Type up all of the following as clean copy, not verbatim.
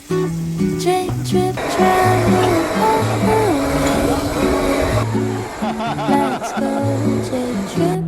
J trip travel all the way. Let's go J trip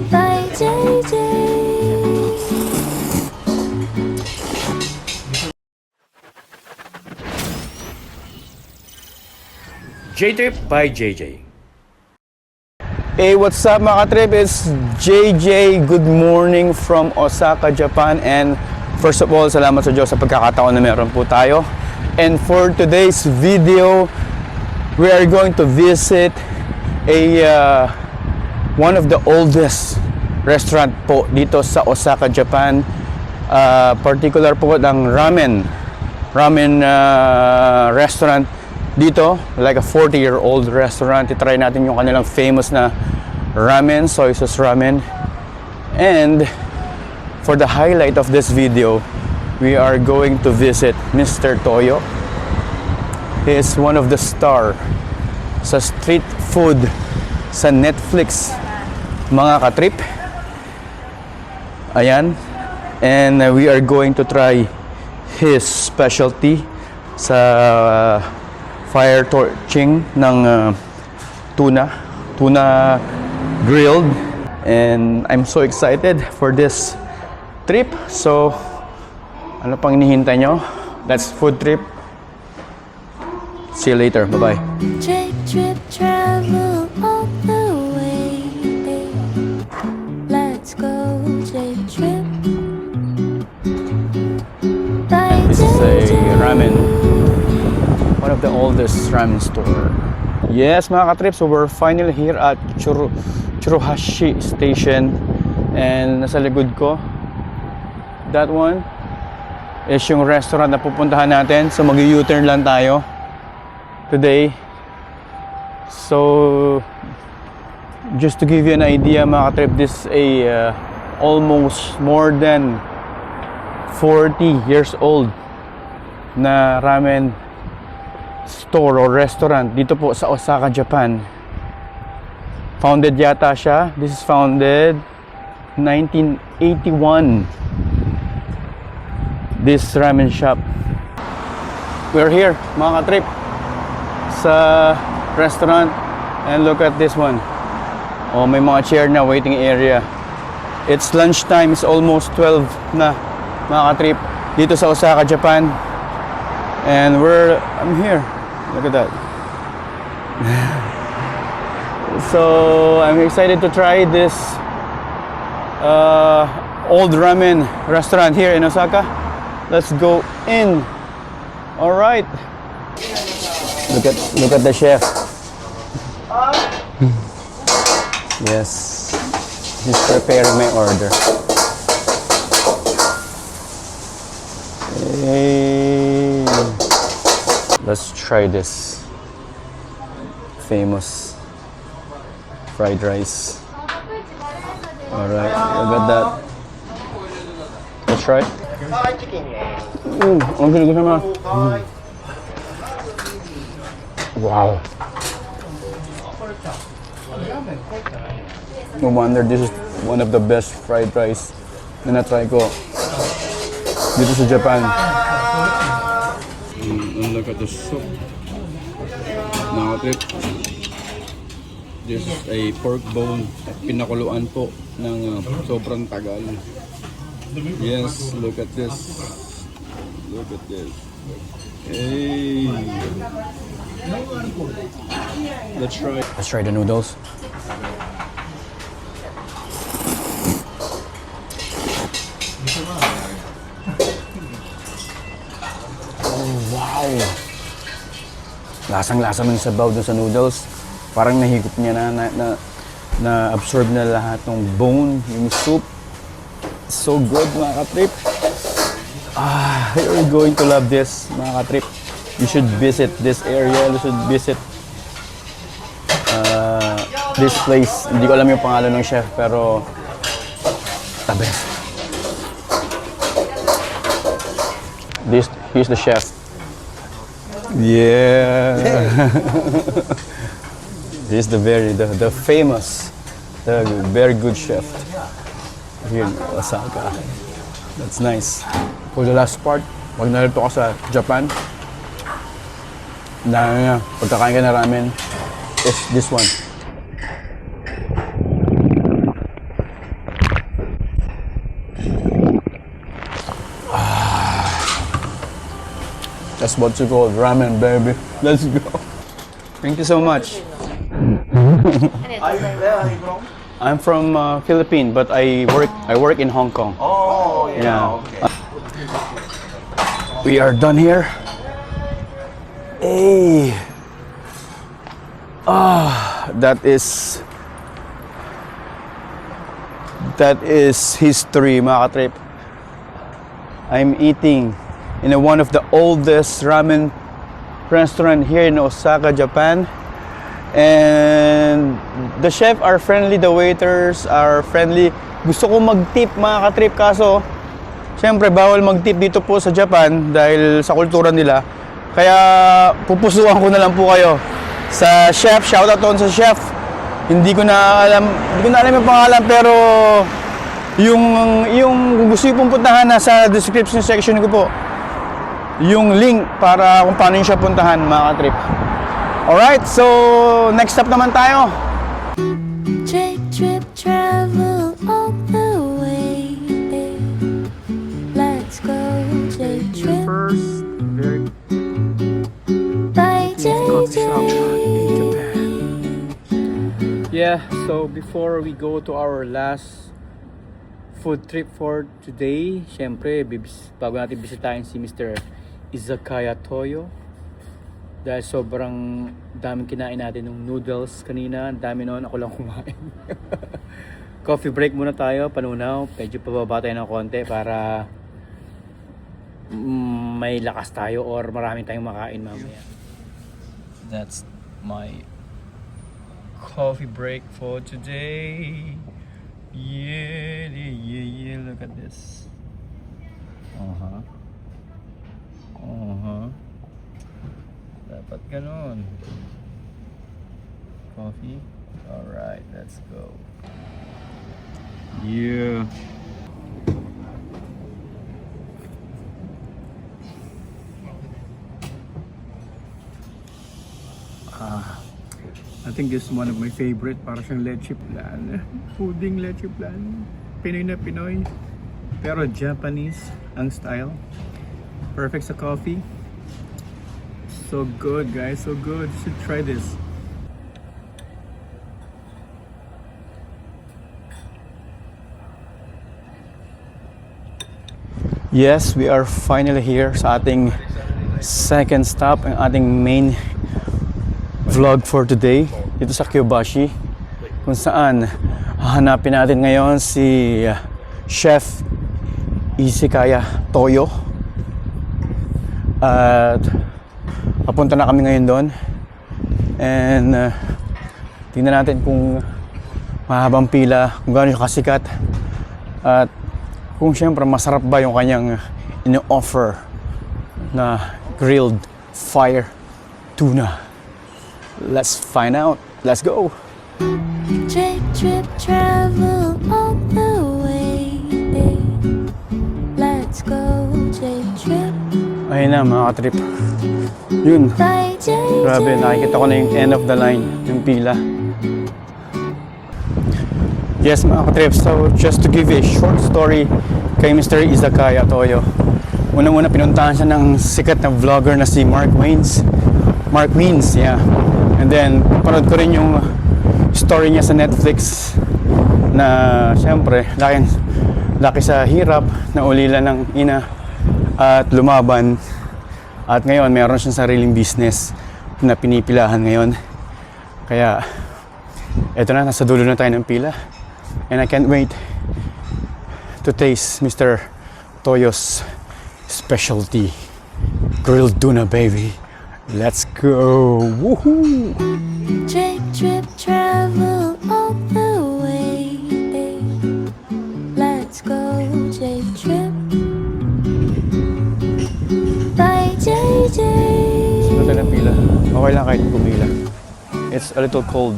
by JJ. J-Trip by JJ. Hey, what's up mga ka-trip? It's JJ. Good morning from Osaka, Japan. And first of all, salamat sa Diyos sa pagkakataon na meron po tayo. And for today's video, we are going to visit one of the oldest restaurant po dito sa Osaka, Japan. Particular po ng ramen restaurant dito, like a 40-year-old restaurant. I-try natin yung kanilang famous na ramen, soy sauce ramen. And for the highlight of this video, we are going to visit Mr. Toyo. He is one of the star sa street food sa Netflix, mga ka-trip. Ayan. And we are going to try his specialty sa fire torching ng tuna grilled, and I'm so excited for this trip. So ano pang hinihintay nyo? Let's food trip. See you later. Bye bye. J trip travel all the way, babe. Let's go J trip by This is JJ. a ramen, one of the oldest ramen store. Yes, mga ka-trip, so we're finally here at Tsuruhashi Station, and nasa likod ko, that one is yung restaurant na pupuntahan natin. So mag-U-turn lang tayo today. So just to give you an idea, mga ka-trip, this is a almost more than 40 years old na ramen store or restaurant dito po sa Osaka, Japan. Founded yata siya. This is founded 1981. This ramen shop. We're here, mga ka-trip, sa restaurant, and look at this one. Oh, may mga chair na, waiting area. It's lunchtime. It's almost 12 na, mga ka-trip, dito sa Osaka, Japan. And I'm here. Look at that. So I'm excited to try this old ramen restaurant here in Osaka. Let's go in. All right. Look at the chef. Yes, he's preparing my order. Hey. Let's try this famous fried rice. Alright, look at that. Let's try. Ang galing naman. Wow. No wonder this is one of the best fried rice na na-try ko dito sa Japan. And look at the soup. Now, this is a pork bone at pinakuluan po ng sobrang tagal. Yes, look at this. Look at this. Hey. Let's try the noodles. Wow! Lasang-lasa mo yung sabaw dun sa noodles. Parang nahigop niya na absorb na lahat ng bone, yung soup. So good, mga ka-trip. You're going to love this, mga ka-trip. You should visit this area. You should visit this place. Hindi ko alam yung pangalan ng chef, pero the best. He's the chef. Yeah. He's the famous, the very good chef here in Osaka. That's nice. For the last part, pag narito ka sa Japan, dahil nga, pagkakain ka na ramen, is this one. That's what you call ramen, baby. Let's go. Thank you so much. I'm from Philippines, but I work in Hong Kong. Oh, Yeah. We are done here. Hey. That is history, mga katrip. I'm eating in one of the oldest ramen restaurant here in Osaka, Japan. And the chef are friendly, the waiters are friendly. Gusto ko mag-tip, mga katrip, kaso siyempre bawal mag-tip dito po sa Japan dahil sa kultura nila. Kaya pupusuan ko na lang po kayo sa chef. Shoutout doon sa chef. Hindi ko na alam yung pangalan, pero yung gusto yung puntahan nasa description section ko po. Yung link para kung paano yung siya puntahan, mga katrip. Alright, so next stop naman tayo. J trip travel all the way. Let's go J trip First, very by JJ. Yeah, so before we go to our last food trip for today, syempre, bago natin bisitahin si Mr. Izakaya Toyo. Dahil sobrang daming kinain natin ng noodles kanina. Ang dami noon, ako lang kumain. Coffee break muna tayo, panunaw. Medyo pababa tayo ng konti para may lakas tayo or maraming tayong makain mamaya. That's my coffee break for today. Yeah, look at this. Dapat ganun. Coffee. Alright, let's go. Yeah. I think this is one of my favorite. Para siyang leche plan. Puding leche plan. Pinoy na Pinoy. Pero Japanese ang style. Perfect sa coffee. So good, guys. So good. You should try this. Yes, we are finally here sa ating second stop, ang ating main vlog for today dito sa Kyobashi, kung saan hahanapin natin ngayon si Chef Izakaya Toyo. At papunta na kami ngayon doon. And tingnan natin kung mahabang pila, kung gaano yung kasikat, at kung siyempre masarap ba yung kanyang ino-offer na grilled fire tuna. Let's find out. Let's go. J trip travel all the way. Let's go J trip Ayun na, mga katrip. Yun. by JJ. Grabe, nakikita ko na yung end of the line, yung pila. Yes, mga katrip. So, just to give a short story kay Mr. Izakaya Toyo. Unang-una, pinuntahan siya ng sikat na vlogger na si Mark Waynes. Mark Waynes, yeah. And then, panood ko rin yung story niya sa Netflix na siyempre, laki sa hirap, na ulila ng ina at lumaban. At ngayon, meron siyang sariling business na pinipilahan ngayon. Kaya, eto na, nasa dulo na tayo ng pila. And I can't wait to taste Mr. Toyo's specialty grilled tuna, baby. Let's go! Woohoo! J trip travel all the way. Let's go J trip by JJ. Sunod tayo ng pila. Okay lang kahit pumila. It's a little cold.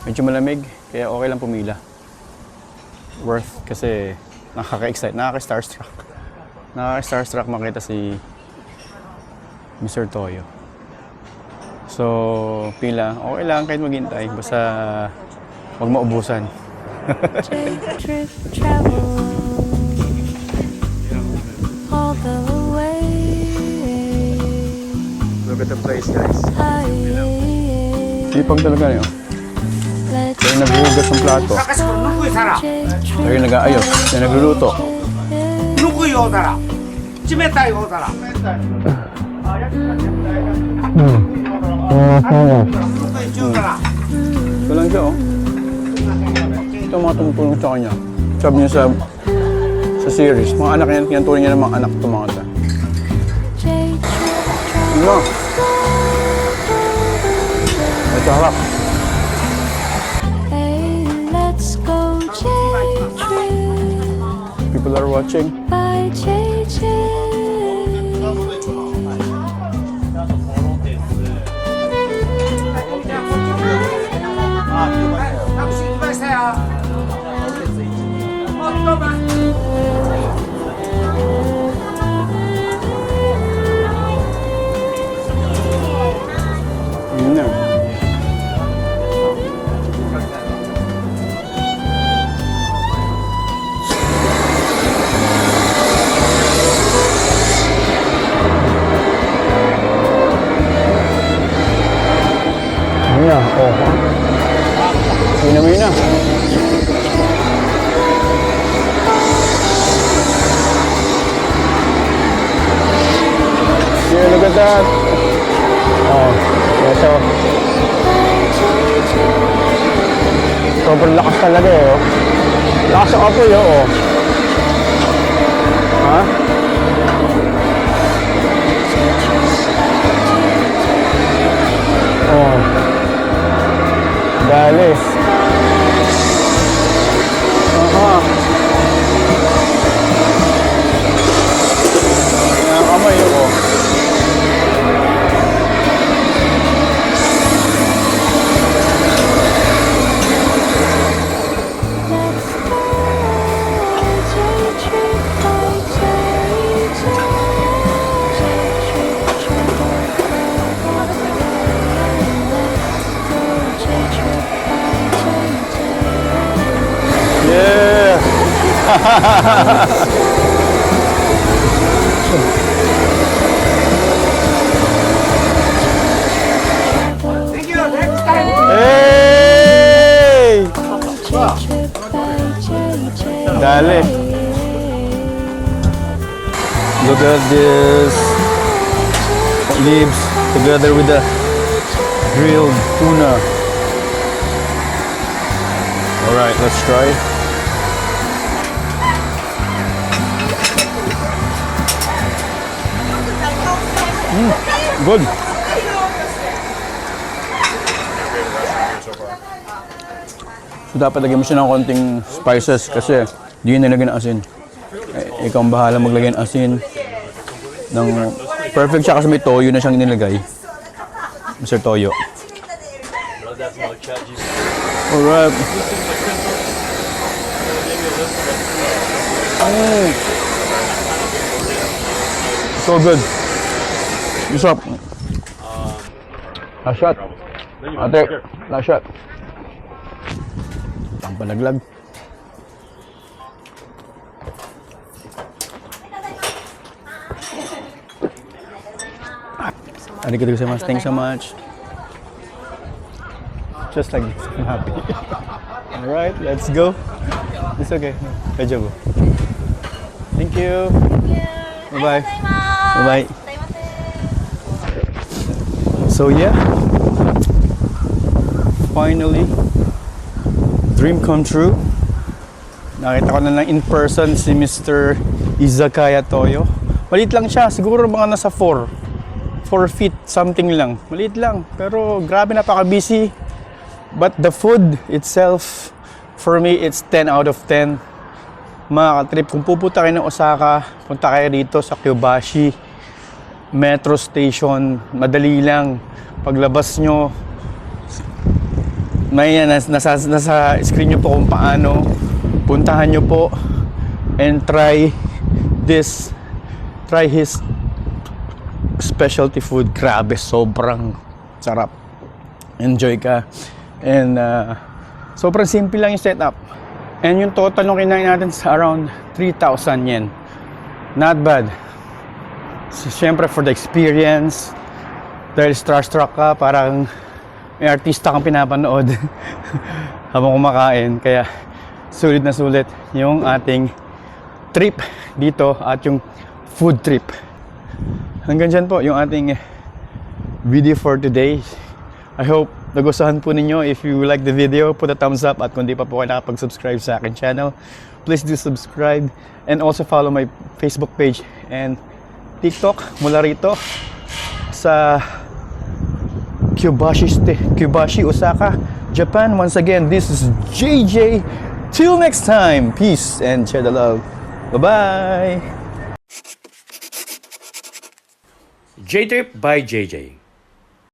Medyo malamig, kaya okay lang pumila. Worth kasi Nakaka-excite, nakaka-starstruck. Nakaka-starstruck makita si Mr. Toyo. So, pila. Okay lang kahit maghintay. Basta huwag maubusan. J trip travel all the way. Look at the place, guys. Let's Sipag talaga yun. Kaya naghuhugas ng plato. J trip Kaya nag-aayos. Kaya nagluluto. ぬくいお皿冷たいお皿ぬくい中皿 Ito lang siya, oh. Ito ang mga tumutulong sa kanya. Sabi niya sa series, mga anak niya, tinuturing niya ng mga anak itong mga ito. J trip Ano? Ito harap. hey, let's go J trip People are watching. by JJ. タクシー来ましたよもっと待って Yun na. Yun na, oh. Yun na, yun na. Yeah, look at that. Oh, ito. Sobrang lakas talaga eh, oh. Lakas ang apoy, oh. Ha? Oh. Dali. Aha. Yan ang kamay, oh. Yeah. Thank you next time Hey! Dali. Look at this leaves together with the grilled tuna. All right, let's try. Good. So dapat lagyan mo siya ng konting spices kasi di yun nilagyan ng asin. Eh, ikaw ang bahala maglagay ng asin. Ng perfect siya kasi may toyo na siyang nilagay. Mr. Toyo. Alright. So good. What's up? Last shot. Ate, last shot. Ang palaglag. Arigatou gozaimasu. Thanks so much. Just like this. I'm happy. Alright, let's go. It's okay. Kajabu. Thank you. Bye-bye. Bye-bye. So yeah. Finally, dream come true. Nakita ko na lang in person si Mr. Izakaya Toyo. Maliit lang siya, siguro mga nasa 4 feet something lang. Maliit lang, pero grabe napaka-busy. But the food itself, for me, it's 10 out of 10. Mga ka-trip, kung pupunta kayo ng Osaka, punta kayo dito sa Kyobashi Metro Station. Madali lang. Paglabas nyo, may nasa screen nyo po kung paano. Puntahan nyo po. and try his specialty food. Grabe, sobrang sarap. Enjoy ka. And sobrang simple lang yung setup. And yung total nung kinain natin sa around 3,000 yen. Not bad. So, syempre for the experience, dahil starstruck ka, parang may artista kang pinapanood habang kumakain. Kaya sulit na sulit yung ating trip dito at yung food trip. Hanggang dyan po yung ating video for today. I hope nagustuhan po ninyo. If you like the video, put a thumbs up. At kung di pa po kayo nakapag-subscribe sa akin channel, please do subscribe. And also follow my Facebook page and TikTok mula rito sa Kyobashi, Osaka, Japan. Once again, this is JJ. Till next time, peace and share the love. Bye-bye! J-Trip by JJ.